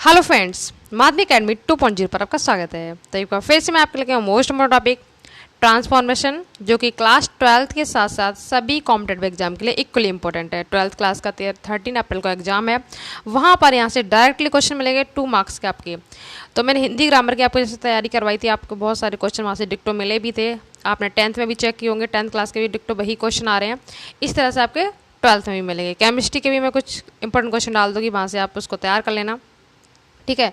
Hello friends, माध्यमिक academy 2.0 पर आपका स्वागत है। तो एक बार फिर से मैं आपके लेके मोस्ट इम्पोर्टेंट टॉपिक ट्रांसफॉर्मेशन, जो कि क्लास 12th के साथ साथ सभी कॉम्पिटेटिव एग्जाम के लिए इक्वली इंपॉर्टेंट है। 12th क्लास का 13 अप्रैल को एग्जाम है। वहाँ पर यहाँ से डायरेक्टली क्वेश्चन मिलेंगे 2 मार्क्स के आपके। तो मैंने हिंदी ग्रामर की आपको जैसे तैयारी करवाई थी, आपको बहुत सारे क्वेश्चन वहाँ से डिक्टो मिले भी थे। आपने 10th में भी चेक किए होंगे, 10th क्लास के भी डिक्टो वही क्वेश्चन आ रहे हैं। इस तरह से आपके 12th में भी मिलेंगे। केमिस्ट्री के भी मैं कुछ इंपॉर्टेंट क्वेश्चन डाल दूँगी, वहाँ से आप उसको तैयार कर लेना। ठीक है,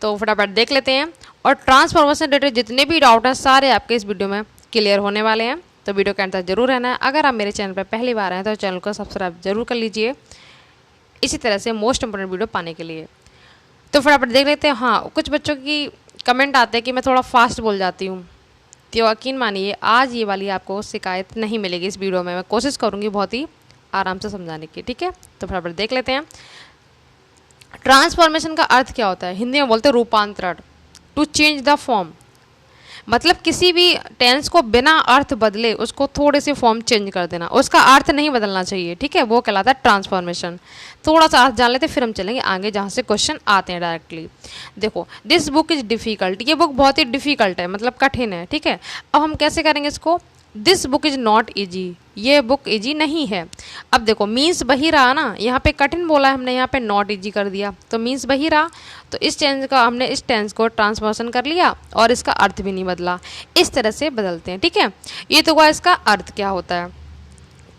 तो फटाफट देख लेते हैं। और ट्रांसफॉर्मेशन रिलेटेड जितने भी डाउट हैं सारे आपके इस वीडियो में क्लियर होने वाले हैं, तो वीडियो के अंत तक जरूर रहना है। अगर आप मेरे चैनल पर पहली बार आए तो चैनल को सब्सक्राइब जरूर कर लीजिए, इसी तरह से मोस्ट इंपोर्टेंट वीडियो पाने के लिए। तो फटाफट देख लेते हैं। हाँ, कुछ बच्चों की कमेंट आते हैं कि मैं थोड़ा फास्ट बोल जाती हूँ, तो यकीन मानिए आज ये वाली आपको शिकायत नहीं मिलेगी इस वीडियो में। मैं कोशिश करूँगी बहुत ही आराम से समझाने की। ठीक है, तो फटाफट देख लेते हैं। ट्रांसफॉर्मेशन का अर्थ क्या होता है? हिंदी में बोलते हैं रूपांतरण, टू चेंज द फॉर्म। मतलब किसी भी टेंस को बिना अर्थ बदले उसको थोड़े से फॉर्म चेंज कर देना, उसका अर्थ नहीं बदलना चाहिए। ठीक है, वो कहलाता है ट्रांसफॉर्मेशन। थोड़ा सा अर्थ जान लेते फिर हम चलेंगे आगे जहाँ से क्वेश्चन आते हैं डायरेक्टली। देखो, दिस बुक इज डिफ़िकल्ट, ये बुक बहुत ही डिफ़िकल्ट है, मतलब कठिन है। ठीक है, अब हम कैसे करेंगे इसको? This book is not easy, ये बुक ईजी नहीं है। अब देखो, मीन्स वही रहा ना, यहाँ पे कठिन बोला है हमने, यहाँ पे नॉट ईजी कर दिया, तो मीन्स वही रहा। तो इस टेंस का हमने इस टेंस को ट्रांसफॉर्मेशन कर लिया और इसका अर्थ भी नहीं बदला। इस तरह से बदलते हैं। ठीक है, ये तो हुआ इसका अर्थ क्या होता है।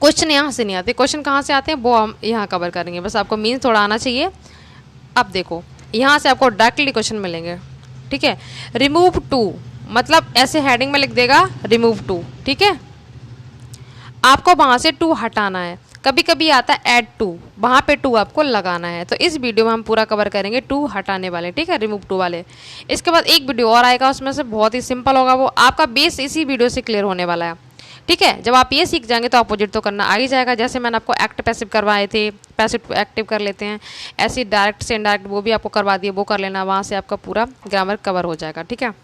क्वेश्चन यहाँ से नहीं आते, क्वेश्चन कहाँ से आते हैं वो हम यहाँ कवर करेंगे, बस आपको मीन्स थोड़ा आना चाहिए। अब देखो, यहाँ से आपको डायरेक्टली क्वेश्चन मिलेंगे। ठीक है, रिमूव टू, मतलब ऐसे हेडिंग में लिख देगा रिमूव टू। ठीक है, आपको वहाँ से टू हटाना है। कभी कभी आता है ऐड टू, वहाँ पे टू आपको लगाना है। तो इस वीडियो में हम पूरा कवर करेंगे टू हटाने वाले। ठीक है, रिमूव टू वाले। इसके बाद एक वीडियो और आएगा, उसमें से बहुत ही सिंपल होगा, वो आपका बेस इसी वीडियो से क्लियर होने वाला है। ठीक है, जब आप ये सीख जाएंगे तो अपोजिट तो करना आ ही जाएगा। जैसे मैंने आपको एक्ट पैसिव करवाए थे, पैसिव एक्टिव कर लेते हैं, ऐसे डायरेक्ट से इनडायरेक्ट वो भी आपको करवा दिए, वो कर लेना, वहाँ से आपका पूरा ग्रामर कवर हो जाएगा। ठीक है,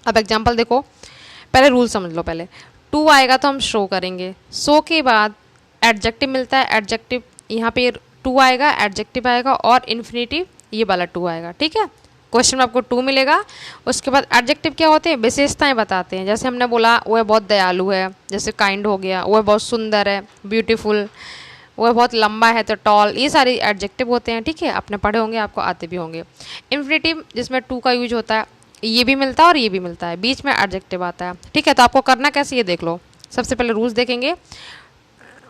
अब एग्जाम्पल देखो, पहले रूल समझ लो। पहले टू आएगा तो हम शो करेंगे, शो के बाद एडजेक्टिव मिलता है, एडजेक्टिव यहाँ पे टू आएगा, एडजेक्टिव आएगा और इन्फिनिटिव ये वाला टू आएगा। ठीक है, क्वेश्चन में आपको टू मिलेगा। उसके बाद एडजेक्टिव क्या होते हैं? विशेषताएं बताते हैं। जैसे हमने बोला वो है बहुत दयालु है, जैसे काइंड हो गया, वो है बहुत सुंदर है, ब्यूटीफुल, वो है बहुत लंबा है तो टॉल, ये सारे एडजेक्टिव होते हैं। ठीक है, आपने पढ़े होंगे, आपको आते भी होंगे। इन्फिनिटिव जिसमें टू का यूज होता है, ये भी मिलता है और ये भी मिलता है, बीच में एडजेक्टिव आता है। ठीक है, तो आपको करना कैसे ये देख लो। सबसे पहले रूल्स देखेंगे।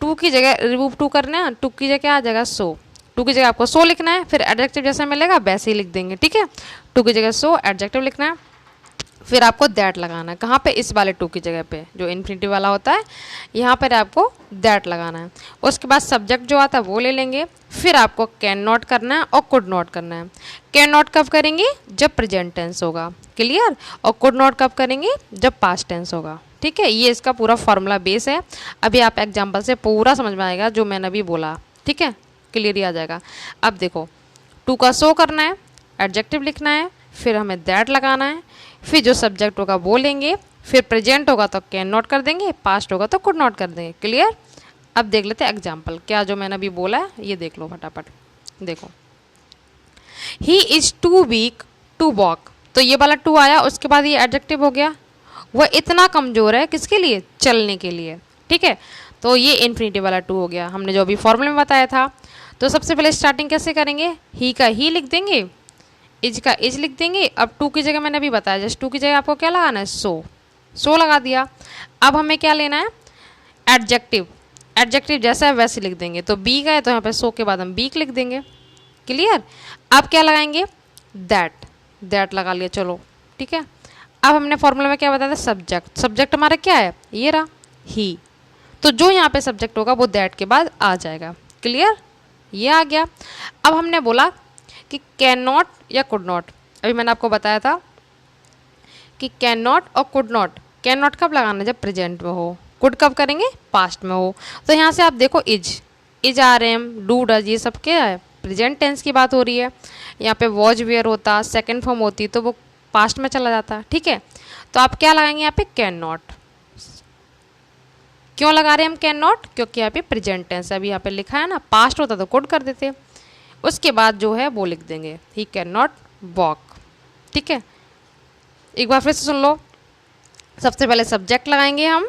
टू की जगह रिमूव टू करना है, टू की जगह आ जाएगा सो, टू की जगह आपको सो लिखना है, फिर एडजेक्टिव जैसा मिलेगा वैसे ही लिख देंगे। ठीक है, टू की जगह सो, एडजेक्टिव लिखना है, फिर आपको दैट लगाना है। कहाँ पे? इस वाले टू की जगह पे, जो इन्फिनिटिव वाला होता है, यहाँ पर आपको दैट लगाना है। उसके बाद सब्जेक्ट जो आता है वो ले लेंगे, फिर आपको कैन नॉट करना है और कुड नॉट करना है। कैन नॉट कब करेंगे? जब प्रेजेंट टेंस होगा, क्लियर। और कुड नॉट कब करेंगे? जब पास्ट टेंस होगा। ठीक है, ये इसका पूरा फॉर्मूला बेस है। अभी आप एग्जाम्पल से पूरा समझ में आएगा जो मैंने अभी बोला। ठीक है, क्लियर ही आ जाएगा। अब देखो, टू का सो करना है, एडजेक्टिव लिखना है, फिर हमें दैट लगाना है, फिर जो सब्जेक्ट होगा वो लेंगे, फिर प्रेजेंट होगा तो कैन नॉट कर देंगे, पास्ट होगा तो कुड नॉट कर देंगे। क्लियर। अब देख लेते हैं एग्जाम्पल, क्या जो मैंने अभी बोला है ये देख लो फटाफट। देखो, he is too weak to walk, तो ये वाला टू आया, उसके बाद ये एडजेक्टिव हो गया, वह इतना कमजोर है किसके लिए? चलने के लिए। ठीक है, तो ये इन्फिनिटिव वाला टू हो गया, हमने जो अभी फॉर्मूले में बताया था। तो सबसे पहले स्टार्टिंग कैसे करेंगे? ही का ही लिख देंगे, इज का इज लिख देंगे। अब टू की जगह मैंने अभी बताया, जस्ट टू की जगह आपको क्या लगाना है? सो, सो लगा दिया। अब हमें क्या लेना है? एडजेक्टिव, एडजेक्टिव जैसा है वैसे लिख देंगे। तो बी का है तो यहाँ पे सो के बाद हम बीक लिख देंगे। क्लियर। अब क्या लगाएंगे? दैट, दैट लगा लिया, चलो ठीक है। अब हमने फॉर्मूला में क्या बताया था? सब्जेक्ट, सब्जेक्ट हमारा क्या है? ये रहा ही, तो जो यहाँ पे सब्जेक्ट होगा वो दैट के बाद आ जाएगा। क्लियर, ये आ गया। अब हमने बोला कि कैन नॉट या कुड नॉट, अभी मैंने आपको बताया था कि कैन नॉट और कुड नॉट। कैन नॉट कब लगाना है? जब प्रेजेंट में हो, कुड कब करेंगे? पास्ट में हो। तो यहाँ से आप देखो, is, is are am, do does, ये सब क्या है? प्रेजेंट टेंस की बात हो रही है। यहाँ पे वॉज वेयर होता, सेकेंड फॉर्म होती तो वो पास्ट में चला जाता। ठीक है, तो आप क्या लगाएंगे यहाँ पे? Can not. क्यों लगा रहे हैं हम कैन नॉट? क्योंकि यहाँ पे प्रेजेंट टेंस है, अभी यहाँ पे लिखा है ना, पास्ट होता तो कुड कर देते। उसके बाद जो है वो लिख देंगे ही कैन नॉट वॉक। ठीक है, एक बार फिर से सुन लो। सबसे पहले सब्जेक्ट लगाएंगे हम,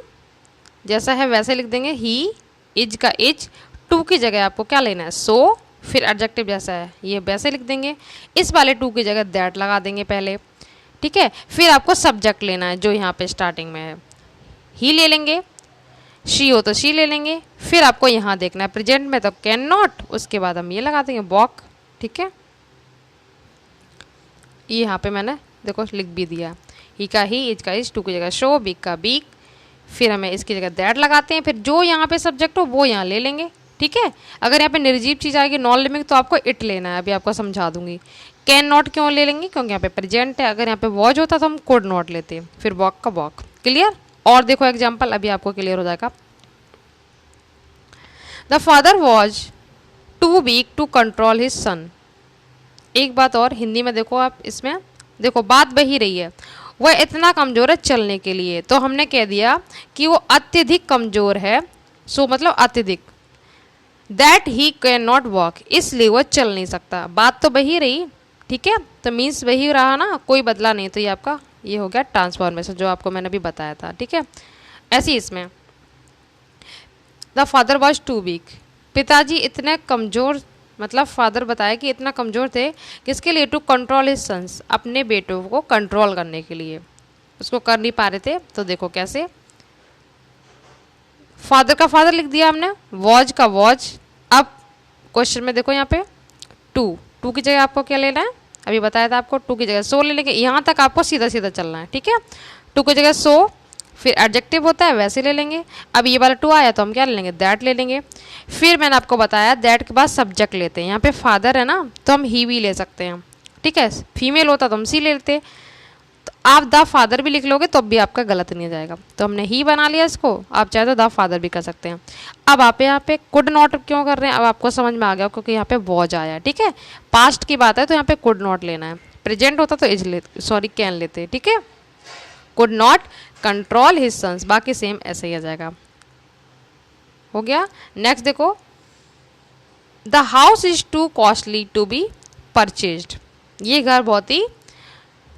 जैसा है वैसे लिख देंगे, ही इज का इज, टू की जगह आपको क्या लेना है सो, फिर एडजेक्टिव जैसा है ये वैसे लिख देंगे, इस वाले टू की जगह दैट लगा देंगे पहले। ठीक है, फिर आपको सब्जेक्ट लेना है जो यहाँ पे स्टार्टिंग में है, ही ले लेंगे, शी हो तो शी ले लेंगे, फिर आपको यहाँ देखना है प्रेजेंट में तो कैन नॉट, उसके बाद हम ये लगा देंगे वॉक। ठीक है, ये यहाँ पे मैंने देखो लिख भी दिया, ही का ही, इज का इज, टू की जगह शो, बीक का बीक, फिर हमें इसकी जगह दैट लगाते हैं, फिर जो यहाँ पे सब्जेक्ट हो वो यहाँ ले लेंगे। ठीक है, अगर यहाँ पे निर्जीव चीज़ आएगी नॉन लिविंग तो आपको इट लेना है, अभी आपको समझा दूंगी। कैन नॉट क्यों ले लेंगे, क्योंकि यहाँ पे प्रेजेंट है, अगर यहाँ पे वॉज होता तो हम कुड नॉट लेते, फिर वॉक का वॉक। क्लियर, और देखो एग्जाम्पल अभी आपको क्लियर हो जाएगा। The father was too weak to control his son. एक बात और हिंदी में देखो आप, इसमें देखो बात वही रही है, वह इतना कमज़ोर है चलने के लिए, तो हमने कह दिया कि वो अत्यधिक कमज़ोर है, सो मतलब अत्यधिक, that he can not walk, इसलिए वह चल नहीं सकता। बात तो वही रही। ठीक है, तो मीन्स वही रहा ना, कोई बदला नहीं, तो ये आपका ये हो गया ट्रांसफॉर्मेशन जो आपको मैंने अभी बताया था। ठीक है, ऐसे इसमें the father was too weak, पिताजी इतने कमज़ोर, मतलब फादर बताया कि इतना कमज़ोर थे किसके लिए, टू कंट्रोल हिज सन्स, अपने बेटों को कंट्रोल करने के लिए, उसको कर नहीं पा रहे थे। तो देखो कैसे, फादर का फादर लिख दिया हमने, वॉज का वॉज। अब क्वेश्चन में देखो यहाँ पे टू की जगह आपको क्या लेना है, अभी बताया था आपको, टू की जगह सो ले लेंगे, यहाँ तक आपको सीधा सीधा चलना है। ठीक है, टू की जगह सो, फिर एडजेक्टिव होता है वैसे ले लेंगे। अब ये वाला टू आया तो हम क्या ले लेंगे, दैट ले लेंगे। फिर मैंने आपको बताया दैट के बाद सब्जेक्ट लेते हैं, यहाँ पे फादर है ना तो हम ही भी ले सकते हैं। ठीक है, फीमेल होता तो हम सी ले लेते, तो आप द फादर भी लिख लोगे तो भी आपका गलत नहीं जाएगा, तो हमने ही बना लिया इसको, आप चाहे तो द फादर भी कर सकते हैं। अब आप यहाँ पे कुड नॉट क्यों कर रहे हैं, अब आपको समझ में आ गया, क्योंकि यहाँ पे वॉज आया। ठीक है, पास्ट की बात है तो यहाँ पे कुड नॉट लेना है, प्रेजेंट होता तो इज ले, सॉरी कैन लेते। ठीक है, could not control his sons, बाकी सेम ऐसे ही आ जाएगा। हो गया। नेक्स्ट देखो, the house is too costly to be purchased, ये घर बहुत ही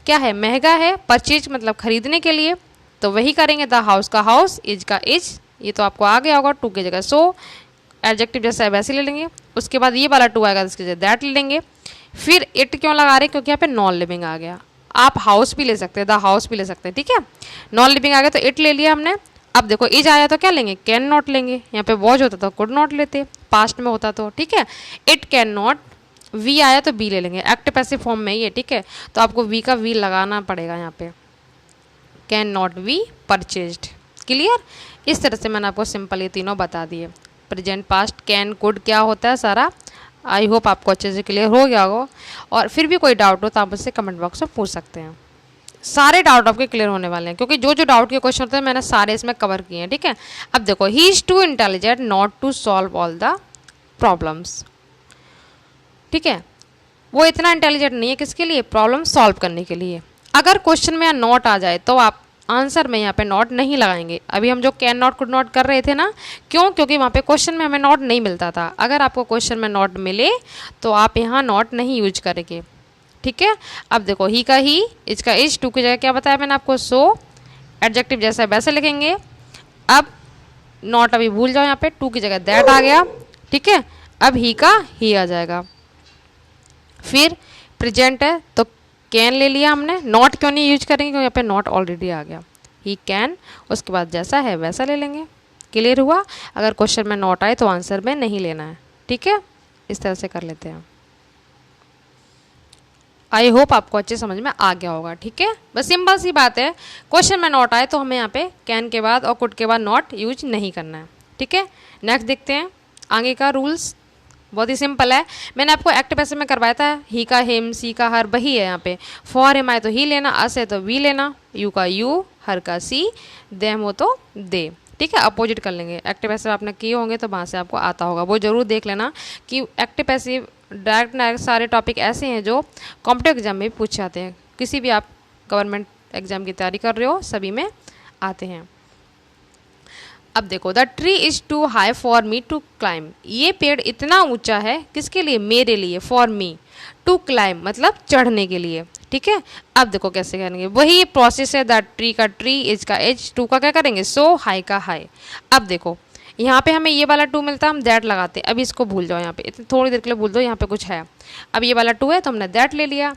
क्या है, महंगा है, परचेज मतलब खरीदने के लिए, तो वही करेंगे, द हाउस का हाउस, इज का इज, ये तो आपको आ गया होगा, टू की जगह सो, एडजेक्टिव जैसा है वैसे ले लेंगे, उसके बाद ये वाला टू आएगा इसकी जगह दैट ले लेंगे। फिर इट क्यों लगा रहे हैं, क्योंकि यहाँ पे नॉन लिविंग आ गया, आप हाउस भी ले सकते हैं, द हाउस भी ले सकते हैं। ठीक है, नॉन लिविंग आ गया तो इट ले लिया हमने। अब देखो इज आया तो क्या लेंगे, कैन नॉट लेंगे, यहाँ पे वॉज होता तो कुड नॉट लेते, पास्ट में होता तो। ठीक है, इट कैन नॉट, वी आया तो बी ले लेंगे, एक्टिव पैसिव फॉर्म में ही है। ठीक है, तो आपको वी का वी लगाना पड़ेगा यहाँ पे, can not be purchased. Clear, इस तरह से मैंने आपको सिंपल ये तीनों बता दिए, प्रेजेंट पास्ट कैन कुड क्या होता है सारा। आई होप आपको अच्छे से क्लियर हो गया होगा, और फिर भी कोई डाउट हो तो आप मुझसे कमेंट बॉक्स में पूछ सकते हैं। सारे डाउट आपके क्लियर होने वाले हैं, क्योंकि जो जो डाउट के क्वेश्चन होते हैं मैंने सारे इसमें कवर किए हैं। ठीक है, अब देखो, he is too intelligent not to solve all the problems. ठीक है, वो इतना इंटेलिजेंट नहीं है किसके लिए, प्रॉब्लम सॉल्व करने के लिए। अगर क्वेश्चन में यहाँ नॉट आ जाए तो आप आंसर में यहाँ पे नॉट नहीं लगाएंगे। अभी हम जो कैन नॉट कुड नॉट कर रहे थे ना, क्यों, क्योंकि वहाँ पे क्वेश्चन में हमें नॉट नहीं मिलता था। अगर आपको क्वेश्चन में नॉट मिले तो आप यहाँ नॉट नहीं यूज करेंगे। ठीक है, अब देखो, ही का ही, इज का इज, टू की जगह क्या बताया मैंने आपको, सो, एडजेक्टिव जैसा वैसे लिखेंगे। अब नॉट अभी भूल जाओ, यहाँ पे टू की जगह दैट आ गया। ठीक है, अब ही का ही आ जाएगा। फिर प्रेजेंट है तो कैन ले लिया हमने, नॉट क्यों नहीं यूज करेंगे, क्योंकि यहाँ पे नॉट ऑलरेडी आ गया, ही कैन, उसके बाद जैसा है वैसा ले लेंगे। क्लियर हुआ, अगर क्वेश्चन में नॉट आए तो आंसर में नहीं लेना है। ठीक है, इस तरह से कर लेते हैं। आई होप आपको अच्छे समझ में आ गया होगा। ठीक है, बस सिंपल सी बात है, क्वेश्चन में नॉट आए तो हमें यहाँ पे कैन के बाद और कुड के बाद नॉट यूज नहीं करना है। ठीक है, नेक्स्ट देखते हैं आगे का रूल्स, बहुत ही सिंपल है। मैंने आपको एक्टिव पैसिव में करवाया था, ही का हिम, सी का हर वही है यहाँ पे। फॉर हिम आए तो ही लेना, अस है तो वी लेना, यू का यू, हर का सी, देम हो तो दे। ठीक है, अपोजिट कर लेंगे। एक्टिव पैसिव आपने किए होंगे तो वहाँ से आपको आता होगा, वो जरूर देख लेना कि एक्टिव पैसिव डायरेक्ट सारे टॉपिक ऐसे हैं जो कॉम्पिटिटिव एग्जाम में पूछे जाते हैं, किसी भी आप गवर्नमेंट एग्जाम की तैयारी कर रहे हो सभी में आते हैं। अब देखो, the tree is too high for me to climb, ये पेड़ इतना ऊंचा है किसके लिए, मेरे लिए, फॉर मी, टू क्लाइम मतलब चढ़ने के लिए, ठीक है। अब देखो कैसे करेंगे, वही प्रोसेस है, द ट्री का ट्री, एज का एज, टू का क्या करेंगे, सो, हाई का हाई। अब देखो यहाँ पे हमें ये वाला टू मिलता है, हम दैट लगाते हैं। अब इसको भूल जाओ, यहाँ पे इतनी थोड़ी देर के लिए भूल दो, यहाँ पे कुछ है। अब ये वाला टू है तो हमने दैट ले लिया।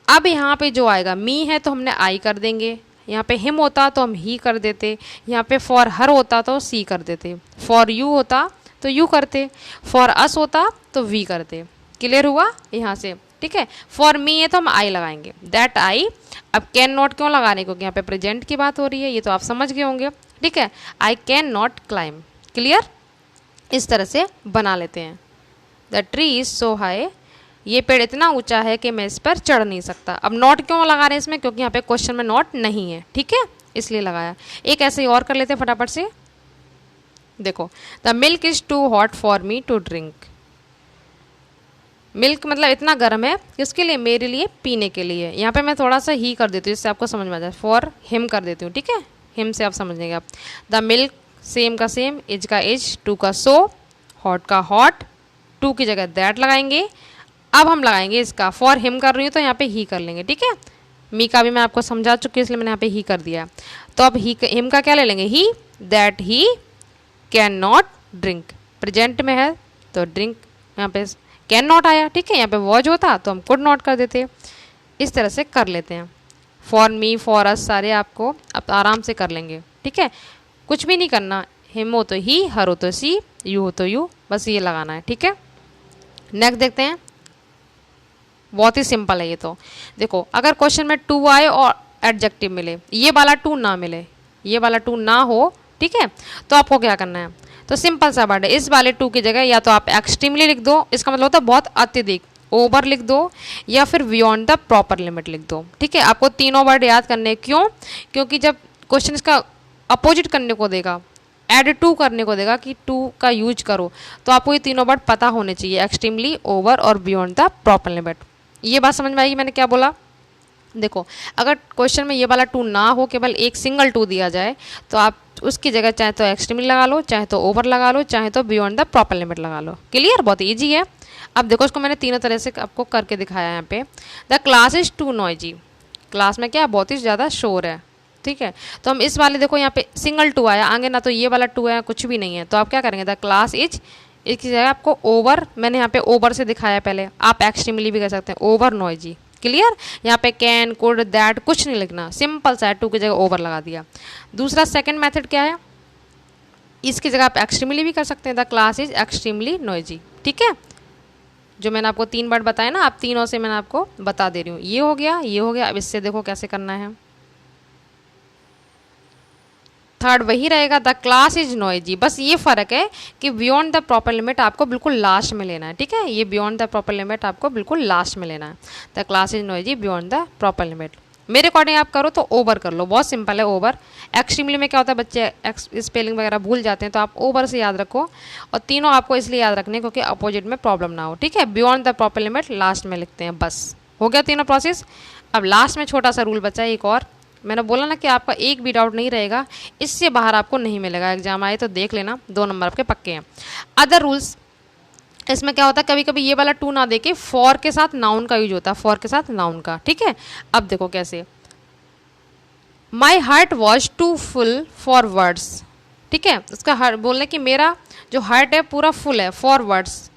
अब यहाँ पे जो आएगा, मी है तो हमने आई कर देंगे, यहाँ पे हिम होता तो हम ही कर देते, यहाँ पे फॉर हर होता तो सी कर देते, फॉर यू होता तो यू करते, फॉर अस होता तो वी करते। क्लियर हुआ यहाँ से, ठीक है। फॉर मी है तो हम आई लगाएंगे, दैट आई। अब कैन नॉट क्यों लगाने, क्योंकि यहाँ पे प्रेजेंट की बात हो रही है, ये तो आप समझ गए होंगे, ठीक है। I can not climb. Clear, इस तरह से बना लेते हैं। The tree is so high, ये पेड़ इतना ऊंचा है कि मैं इस पर चढ़ नहीं सकता। अब नॉट क्यों लगा रहे हैं इसमें, क्योंकि यहाँ पे क्वेश्चन में नॉट नहीं है, ठीक है, इसलिए लगाया। एक ऐसे ही और कर लेते हैं फटाफट से। देखो, the milk is too hot for me to drink, milk मतलब इतना गर्म है किसके लिए, मेरे लिए, पीने के लिए। यहाँ पे मैं थोड़ा सा ही कर देती हूँ जिससे आपको समझ में आ जाए, फॉर हिम कर देती हूँ, ठीक है, हिम से आप समझेंगे आप। द मिल्क, सेम का सेम, एज का एज, टू का सो, हॉट का हॉट, टू की जगह दैट लगाएंगे। अब हम लगाएंगे इसका, फॉर हिम कर रही हूँ तो यहाँ पे ही कर लेंगे, ठीक है। मी का भी मैं आपको समझा चुकी हूँ इसलिए मैंने यहाँ पे ही कर दिया। तो अब ही, हिम का क्या ले लेंगे, he, that he can not drink, present में है तो ड्रिंक, यहाँ पे कैन नॉट आया, ठीक है। यहाँ पे वॉज होता तो हम कुड नॉट कर देते। इस तरह से कर लेते हैं। फॉर मी, फॉर अस, सारे आपको अब आराम से कर लेंगे, ठीक है। कुछ भी नहीं करना, हिम हो तो ही, हर हो तो सी, यू हो तो यू, बस ये लगाना है, ठीक है। नेक्स्ट देखते हैं, बहुत ही सिंपल है ये तो। देखो, अगर क्वेश्चन में टू आए और एडजेक्टिव मिले, ये वाला टू ना मिले, ये वाला टू ना हो, ठीक है, तो आपको क्या करना है, तो सिंपल सा वर्ड है, इस वाले टू की जगह या तो आप एक्सट्रीमली लिख दो, इसका मतलब होता है बहुत अत्यधिक, ओवर लिख दो, या फिर बियॉन्ड द प्रॉपर लिमिट लिख दो, ठीक है। आपको तीनों वर्ड याद करने, क्यों, क्योंकि जब क्वेश्चन इसका अपोजिट करने को देगा, एड टू करने को देगा कि टू का यूज करो, तो आपको ये तीनों वर्ड पता होने चाहिए, एक्सट्रीमली, ओवर और बियॉन्ड द प्रॉपर लिमिट। ये बात समझ में आएगी मैंने क्या बोला। देखो, अगर क्वेश्चन में ये वाला टू ना हो, केवल एक सिंगल टू दिया जाए, तो आप उसकी जगह चाहे तो एक्सट्रीमली लगा लो, चाहे तो ओवर लगा लो, चाहे तो बियॉन्ड द प्रॉपर लिमिट लगा लो। क्लियर, बहुत ईजी है। अब देखो, इसको मैंने तीनों तरह से आपको करके दिखाया है यहाँ पे। The class is too noisy, class में क्या बहुत ही ज़्यादा शोर है, ठीक है। तो हम इस वाले, देखो यहाँ पे सिंगल टू आया, आगे ना तो ये वाला टू है, कुछ भी नहीं है, तो आप क्या करेंगे, द क्लास इज, इसकी जगह आपको ओवर, मैंने यहाँ पे ओवर से दिखाया पहले, आप एक्सट्रीमली भी कह सकते हैं, ओवर नॉइजी। क्लियर, यहाँ पे कैन, कुड, दैट कुछ नहीं लिखना, सिंपल सा टू की जगह ओवर लगा दिया। दूसरा सेकंड मेथड क्या है, इसकी जगह आप एक्सट्रीमली भी कर सकते हैं, the class is extremely noisy, ठीक है। जो मैंने आपको तीन वर्ड बताया ना, आप तीनों से मैंने आपको बता दे रही हूँ, ये हो गया, ये हो गया। अब इससे देखो कैसे करना है। थर्ड वही रहेगा, द क्लास इज नॉइजी, बस ये फ़र्क है कि बियॉन्ड द प्रॉपर लिमिट आपको बिल्कुल लास्ट में लेना है, ठीक है। ये बियॉन्ड द प्रॉपर लिमिट आपको बिल्कुल लास्ट में लेना है। The class is noisy beyond the proper limit. मेरे अकॉर्डिंग आप करो तो ओवर कर लो, बहुत सिंपल है ओवर। एक्सट्रीमली में क्या होता है, बच्चे स्पेलिंग वगैरह भूल जाते हैं, तो आप ओवर से याद रखो। और तीनों आपको इसलिए याद रखने क्योंकि अपोजिट में प्रॉब्लम ना हो, ठीक है। Beyond the proper limit last में लिखते हैं, बस हो गया तीनों प्रोसेस। अब लास्ट में छोटा सा रूल बचा है एक और, मैंने बोला ना कि आपका एक भी डाउट नहीं रहेगा, इससे बाहर आपको नहीं मिलेगा, एग्जाम आए तो देख लेना, 2 नंबर आपके पक्के हैं। अदर रूल्स, इसमें क्या होता है, कभी कभी ये वाला टू ना देके फॉर के साथ नाउन का यूज होता है, फॉर के साथ नाउन का, ठीक है। अब देखो कैसे, my heart was too full for words, ठीक है। उसका हार्ट बोलने की मेरा जो हार्ट है पूरा फुल है, फॉर वर्ड्स,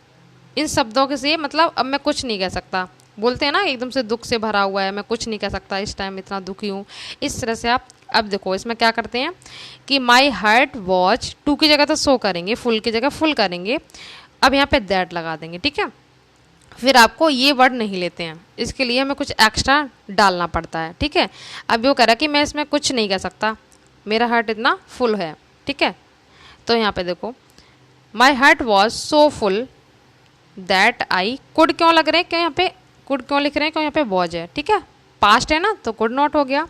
इन शब्दों के से मतलब अब मैं कुछ नहीं कह सकता, बोलते हैं ना एकदम से दुख से भरा हुआ है, मैं कुछ नहीं कह सकता, इस टाइम इतना दुखी हूँ, इस तरह से आप। अब देखो इसमें क्या करते हैं कि माई हार्ट वॉज, टू की जगह तो सो करेंगे, फुल की जगह फुल करेंगे, अब यहाँ पे दैट लगा देंगे, ठीक है। फिर आपको ये वर्ड नहीं लेते हैं, इसके लिए हमें कुछ एक्स्ट्रा डालना पड़ता है, ठीक है। अब वो कह रहा है कि मैं इसमें कुछ नहीं कह सकता, मेरा हार्ट इतना फुल है, ठीक है। तो यहाँ पे देखो, माई heart was so full that I could, क्यों लग रहे हैं, क्यों यहाँ पे कुड क्यों लिख रहे हैं, क्यों यहाँ पे वॉज है, ठीक है, पास्ट है ना, तो कुड नॉट हो गया।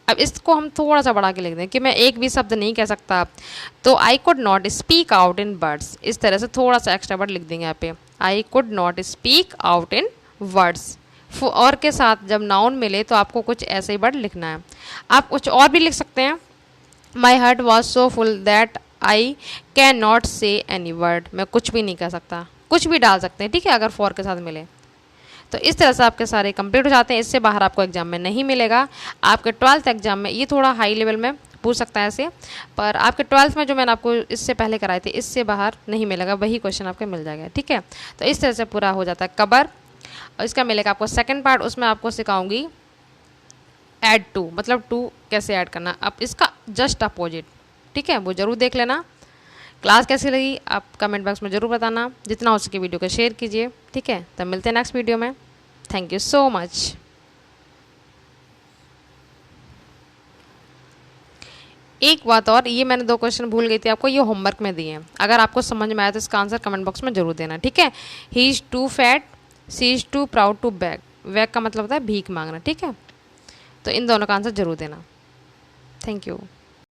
अब इसको हम थोड़ा सा बढ़ा के लिख दें कि मैं एक भी शब्द नहीं कह सकता, तो I could not speak out in words, इस तरह से थोड़ा सा एक्स्ट्रा वर्ड लिख देंगे यहाँ पे, I could not speak out in words. और के साथ जब नाउन मिले तो आपको कुछ ऐसे ही वर्ड लिखना है। आप कुछ और भी लिख सकते हैं, माई heart was so full that I can not से एनी वर्ड, मैं कुछ भी नहीं कह सकता, कुछ भी डाल सकते हैं, ठीक है, अगर फॉर के साथ मिले। तो इस तरह से आपके सारे कंप्लीट हो जाते हैं, इससे बाहर आपको एग्जाम में नहीं मिलेगा। आपके 12th एग्जाम में ये थोड़ा हाई लेवल में पूछ सकता है ऐसे, पर आपके 12th में जो मैंने आपको इससे पहले कराए थे इससे बाहर नहीं मिलेगा, वही क्वेश्चन आपको मिल जाएगा, ठीक है। तो इस तरह से पूरा हो जाता है कवर। और इसका मिलेगा आपको सेकंड पार्ट, उसमें आपको सिखाऊंगी ऐड टू, मतलब टू कैसे ऐड करना, अब इसका जस्ट अपोजिट, ठीक है, वो ज़रूर देख लेना। क्लास कैसी लगी आप कमेंट बॉक्स में ज़रूर बताना, जितना हो सके वीडियो को शेयर कीजिए, ठीक है। तब मिलते हैं नेक्स्ट वीडियो में। Thank you so much. एक बात और, ये मैंने 2 क्वेश्चन भूल गई थी आपको, ये होमवर्क में दिए हैं, अगर आपको समझ में आया तो इसका आंसर कमेंट बॉक्स में जरूर देना, ठीक है। He is too fat, she is too proud to beg, beg का मतलब होता है भीख मांगना, ठीक है। तो इन दोनों का आंसर जरूर देना। Thank you.